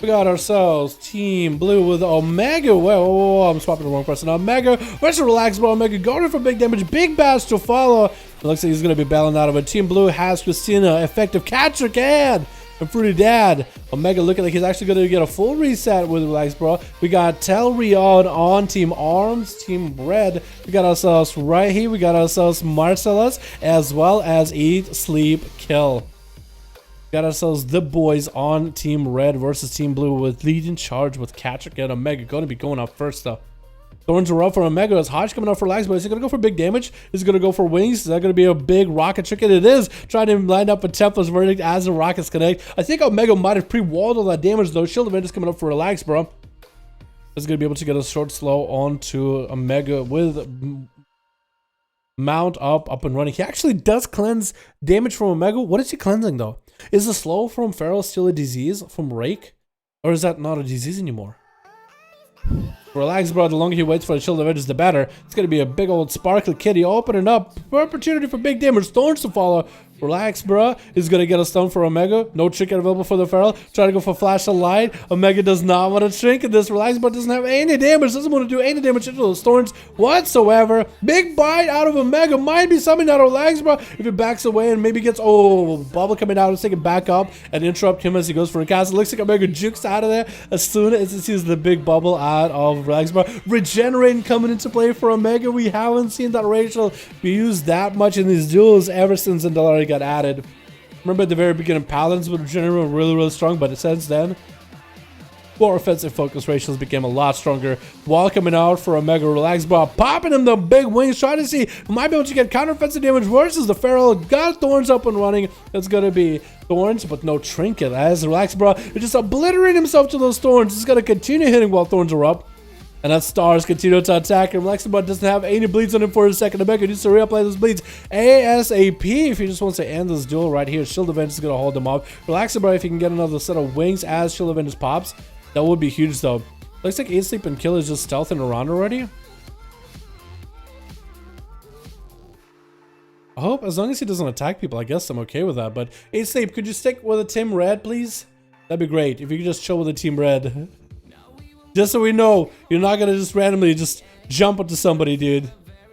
We got ourselves Team Blue with Omega. Whoa, I'm swapping the wrong person. Omega versus Relax Bro. Omega going for big damage. Big bash to follow. It looks like he's going to be bailing out of it. Team Blue has Christina, effective catcher can, and Fruity Dad. Omega looking like he's actually going to get a full reset with Relax Bro. We got Telrion on Team Arms. Team Red. We got ourselves right here. We got ourselves Marcellus as well as Eat, Sleep, Kill. Got ourselves the boys on Team Red versus Team Blue with leading charge with Catrick and Omega. Going to be going up first though. Thorns are up for Omega. Is Hodge coming up for Lags, but is he going to go for big damage? Is he going to go for wings? Is that going to be a big rocket trick? And it is. Trying to line up a Templar's Verdict as the rockets connect. I think Omega might have pre-walled all that damage though. Shield event is coming up for Relax, bro. Is going to be able to get a short slow onto Omega with Mount up and running. He actually does cleanse damage from Omega. What is he cleansing though? Is the slow from Feral still a disease from Rake? Or is that not a disease anymore? Relax, bro. The longer he waits for the shield of edges, the better. It's going to be a big old sparkly kitty opening up. Opportunity for big damage. Thorns to follow. Relax, bro. He's going to get a stun for Omega. No trinket available for the Feral. Try to go for Flash of Light. Omega does not want to trinket this. Relax, bro doesn't have any damage. Doesn't want to do any damage into those thorns whatsoever. Big bite out of Omega. Might be something out of Relax, bro. If he backs away and maybe gets, bubble coming out. Let's take it back up and interrupt him as he goes for a cast. It looks like Omega jukes out of there as soon as he sees the big bubble out of Relax, bro. Regenerating coming into play for Omega. We haven't seen that Rachel be used that much in these duels ever since Dalaran got added. Remember at the very beginning, Paladins would regenerate really strong, but since then, more offensive focus ratios became a lot stronger. Wall coming out for Omega. Relax, bro. Popping him the big wings, trying to see if he might be able to get counter-offensive damage versus the Feral. Got Thorns up and running. It's going to be Thorns, but no trinket. As Relax, bro, it's just obliterating himself to those Thorns. He's going to continue hitting while Thorns are up. And that Stars continue to attack him. Relaxabot doesn't have any bleeds on him for a second. Omega needs to reapply those bleeds ASAP if he just wants to end this duel right here. Shield Event is going to hold him up. Relaxabot if he can get another set of wings as Shield Event just pops. That would be huge though. Looks like Eat, Sleep, and Kill is just stealthing around already. I hope as long as he doesn't attack people, I guess I'm okay with that. But Eat, Sleep, could you stick with a Team Red, please? That'd be great. If you could just chill with a Team Red. Just so we know, you're not going to just randomly just jump onto somebody, dude.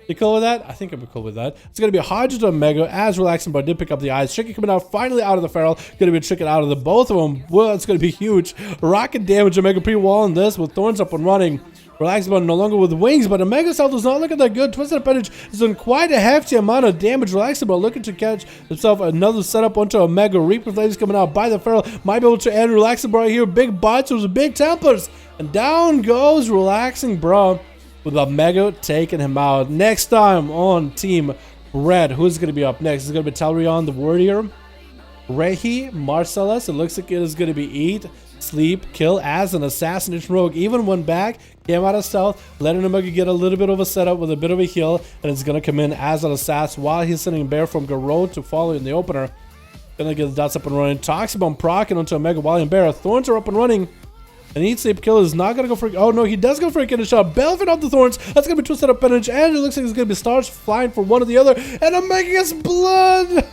You cool with that? I think I'm cool with that. It's going to be a Hodge to Omega as Relaxing Bar did pick up the eyes. Tricky coming out finally out of the Feral. Going to be tricking out of the both of them. Well, it's going to be huge. Rocket damage. Omega pre-walling this with Thorns up and running. Relaxing Bar no longer with wings, but Omega's health does not look that good. Twisted Appendage is doing quite a hefty amount of damage. Relaxing Bar looking to catch himself another setup onto Omega. Reaper Flames coming out by the Feral. Might be able to end Relaxing Bar here. Big bites. There's a big Templars. And down goes Relaxing Bro with Omega taking him out. Next time on Team Red, who's going to be up next? It's going to be Telrion the Warrior, Rehi, Marcellus. It looks like it is going to be Eat, Sleep, Kill as an Assassination Rogue. Even went back, came out of stealth, letting Omega get a little bit of a setup with a bit of a heal, and it's going to come in as an Assassin while he's sending Bear from Garrote to follow in the opener. Going to get the dots up and running. Talks about procking onto Omega while in Bear. Thorns are up and running. And Eat, Sleep, Kill is not going to go for... Oh, no, he does go for a kidney shot. Belvin off the Thorns. That's going to be Twisted Appendage. And it looks like it's going to be Stars flying for one or the other. And Omega gets blood.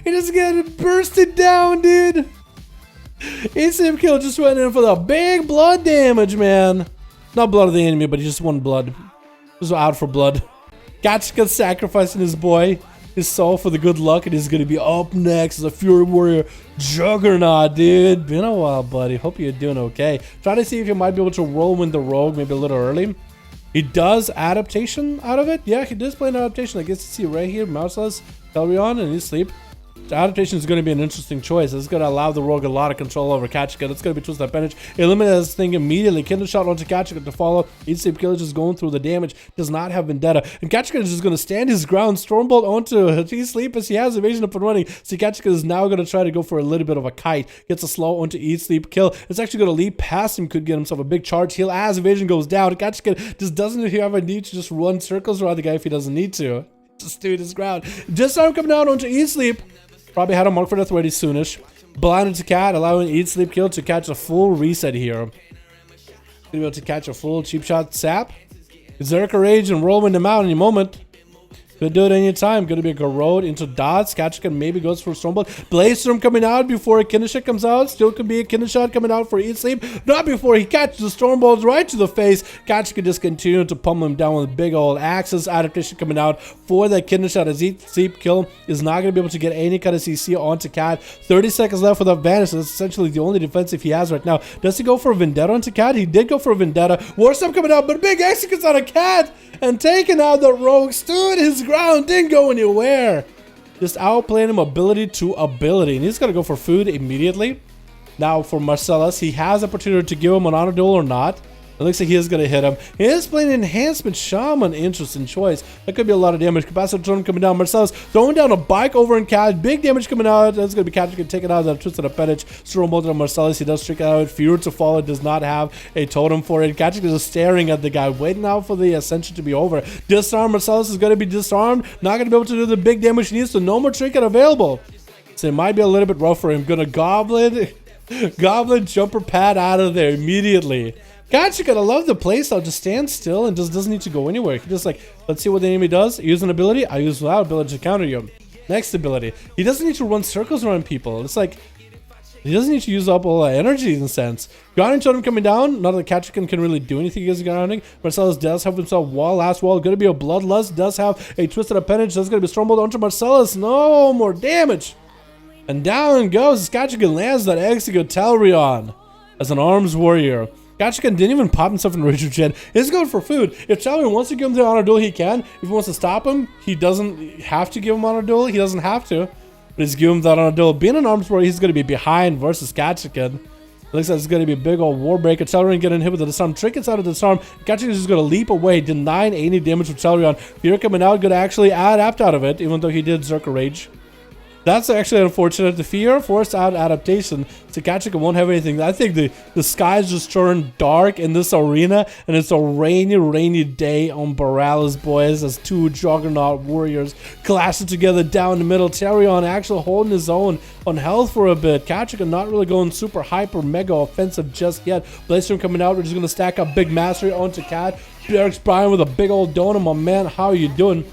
He just getting bursted down, dude. Eat, Sleep, Kill just went in for the big blood damage, man. Not blood of the enemy, but he just won blood. Just out for blood. Gotcha sacrificing his boy. His soul for the good luck, and he's gonna be up next as a Fury Warrior Juggernaut, dude. Been a while, buddy. Hope you're doing okay. Trying to see if you might be able to roll with the Rogue maybe a little early. He does adaptation out of it. Yeah, he does play an adaptation. I guess you see right here, Mouseless, Telrion, and Eat, Sleep. The adaptation is going to be an interesting choice. It's going to allow the Rogue a lot of control over Kachika. It's going to be Twisted Appendage. Eliminate this thing immediately. Kindle shot onto Kachika to follow. Eat, Sleep, Kill is just going through the damage. Does not have Vendetta. And Kachika is just going to stand his ground. Stormbolt onto Eat, Sleep as he has evasion up and running. So Kachika is now going to try to go for a little bit of a kite. Gets a slow onto Eat, Sleep, Kill. It's actually going to leap past him. Could get himself a big charge heal as evasion goes down. Kachika just doesn't have a need to just run circles around the guy if he doesn't need to. Just stood his ground. Disarm coming out onto Eat Sleep. Probably had a mark for death ready soonish. Blinded to Cat, allowing Eat Sleep kill to catch a full reset here. Gonna be able to catch a full cheap shot sap. Berserker Rage and Whirlwind him out any moment. Could do it anytime. Gonna be a Garrode into dots. Ketchikan maybe goes for Stormbolt. Blaze Storm coming out before a Kineshot comes out. Still could be a Kineshot coming out for Eat Sleep. Not before he catches the Stormbolt right to the face. Ketchikan just continue to pummel him down with big old axes. Adaptation coming out for that Kineshot as Eat Sleep kill is not gonna be able to get any kind of CC onto Cat. 30 seconds left without Vanish. That's essentially the only defensive he has right now. Does he go for a Vendetta onto Cat? He did go for a Vendetta. Warstorm coming out, but big executes on a Cat and taking out the Rogue. Stood his ground, didn't go anywhere. Just outplaying him ability to ability. And he's gonna go for food immediately. Now for Marcellus, he has opportunity to give him an honor duel or not. It looks like he is going to hit him. He is playing Enhancement Shaman. Interesting choice. That could be a lot of damage. Capacitor Turn coming down. Marcellus throwing down a bike over in Cat. Big damage coming out. That's going to be Cat can take it out of that Twisted Appendage. Stormbolt on Marcellus. He does trick out. Fear to Follow does not have a totem for it. Cat is just staring at the guy, waiting out for the Ascension to be over. Disarm. Marcellus is going to be disarmed. Not going to be able to do the big damage he needs, so no more trinket available. So it might be a little bit rough for him. Gonna Goblin jumper pad out of there immediately. Gotcha, gotta love the playstyle. Just stand still and just doesn't need to go anywhere. He just like, let's see what the enemy does. Use an ability. I use that ability to counter you. Next ability. He doesn't need to run circles around people. It's like, he doesn't need to use up all that energy in a sense. Grounding Totem coming down. Not that Ketchikan can really do anything against grounding. Marcellus does have himself wall. Last wall. Gonna be a Bloodlust. Does have a Twisted Appendage. That's gonna be Stormbolt onto Marcellus. No more damage. And down goes. Ketchikan lands that Execute Talrion as an arms warrior. Ketchikan didn't even pop himself in Rage Gen. He's going for food. If Talrion wants to give him the honor duel, he can. If he wants to stop him, he doesn't have to give him honor duel. He doesn't have to. But he's giving him that honor duel. Being an arms warrior, he's going to be behind versus Ketchikan. Looks like it's going to be a big old war breaker. Talrion getting hit with the disarm. Trinkets out of the disarm. Ketchikan is just going to leap away, denying any damage from Talrion. Fear coming out, going to actually adapt out of it, even though he did Berserker Rage. That's actually unfortunate. The Fear forced out adaptation. So Ketchikan won't have anything. I think the skies just turned dark in this arena, and it's a rainy day on Borealis, boys, as two Juggernaut warriors clashing together down the middle. Talrion actually holding his own on health for a bit. Ketchikan not really going super hyper mega offensive just yet. Blaze coming out. We're just gonna stack up big mastery onto Cat. Derek's Brian with a big old donut. My man, how are you doing?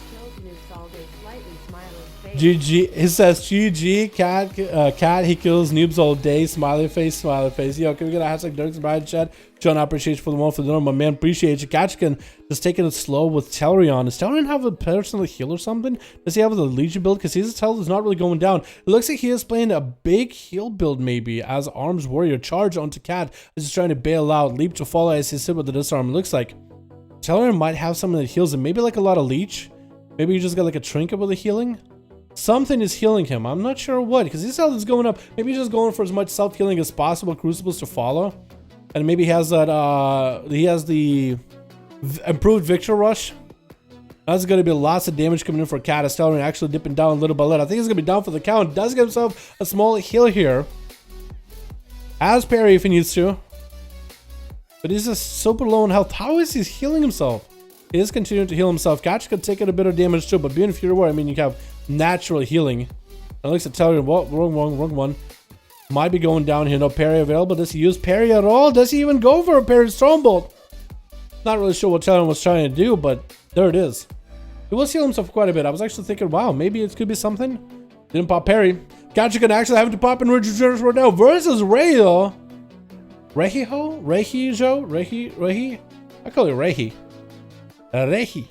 GG, he says GG, Cat, he kills noobs all day, smiley face. Yo, can we get a hashtag Dirk's Brian chat? John, I appreciate you for the one for the number, my man, appreciate you. Ketchikan just taking it slow with Talrion. Does Talrion have a personal heal or something? Does he have the Legion build? Because his health is not really going down. It looks like he is playing a big heal build maybe as Arms Warrior. Charge onto Cat. This is trying to bail out. Leap to Follow as he hit with the disarm. It looks like Talrion might have something that heals him. Maybe like a lot of leech. Maybe you just got like a trinket with the healing. Something is healing him. I'm not sure what, because his health is going up. Maybe he's just going for as much self-healing as possible. Crucibles to follow. And maybe he has that, he has the improved Victor Rush. That's going to be lots of damage coming in for Cat. Talrion actually dipping down little by little. I think he's going to be down for the count. Does get himself a small heal here. Has parry if he needs to. But he's just super low in health. How is he healing himself? He is continuing to heal himself. Catch could take it a bit of damage too, but being Fury War, I mean, you have natural healing. It looks at Talrion. Whoa, wrong one. Might be going down here. No parry available. Does he use parry at all? Does he even go for a parry Stormbolt? Not really sure what Talrion was trying to do, but there it is. He will heal himself quite a bit. I was actually thinking, wow, maybe it could be something. Didn't pop parry. Catch can actually have to pop in Rejuvenation right now versus Rayo. Rehi? I call it Rehi. Rehi.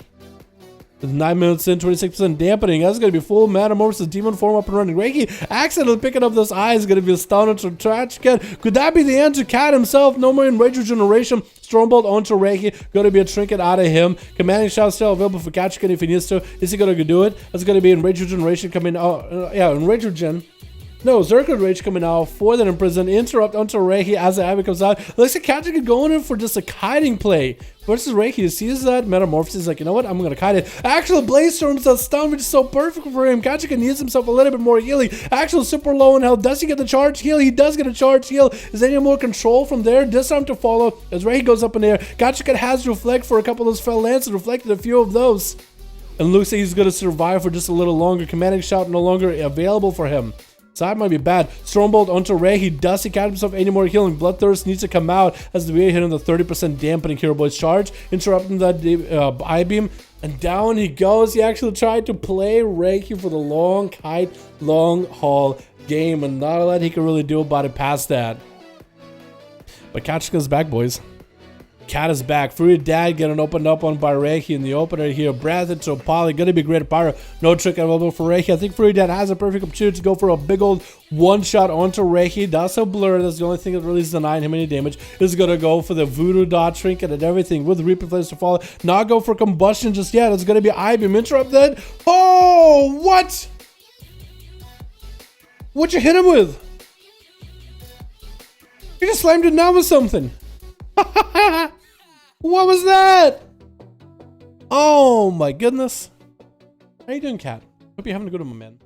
With 9 minutes in, 26% dampening. That's going to be full Metamorphosis Demon form up and running. Reiki accidentally picking up this eye is going to be astounded to Trash Cat. Could that be the end to Cat himself? No more in Rage Regeneration. Stormbolt onto Reiki. Going to be a trinket out of him. Commanding Shout still available for Ketchikan if he needs to. Is he going to do it? That's going to be in Rage Regeneration coming out. Yeah, in Rage Regen. No, Berserker Rage coming out for that Imprison. Interrupt onto Reiki as the Abbey comes out. Looks like Ketchikan going in for just a kiting play versus Reiki. He sees that Metamorphosis, like, you know what? I'm going to kite it. Actual Blaze Storm's a stun, which is so perfect for him. Ketchikan needs himself a little bit more healing. Actual super low in health. Does he get the charge heal? He does get a charge heal. Is there any more control from there? Disarm to follow as Reiki goes up in the air. Ketchikan has Reflect for a couple of those fell lances. Reflected a few of those. And looks like he's gonna survive for just a little longer. Commanding Shout no longer available for him. So that might be bad. Stormbolt onto Ray. He doesn't count himself any more healing. Bloodthirst needs to come out as the VA hit him the 30% dampening Hero Boy's charge, interrupting that I-beam. And down he goes. He actually tried to play Reiki for the long kite, long haul game, and not a lot he can really do about it past that. But Kachika's back, boys. Cat is back. Fury Dad getting opened up on by Reiki in the opener here. Breath into a poly. Gonna be great at Pyro. No trick available for Reiki. I think Fury Dad has a perfect opportunity to go for a big old one-shot onto Reiki. Does have Blur. That's the only thing that really is denying him any damage. Is gonna go for the Voodoo Dot Trinket and everything with Reaper Flames to follow. Not go for Combustion just yet. It's gonna be I-Beam interrupted. Oh, what? What'd you hit him with? You just slammed it down with something. What was that? Oh my goodness. How you doing, Cat? Hope you're having a good one, my man.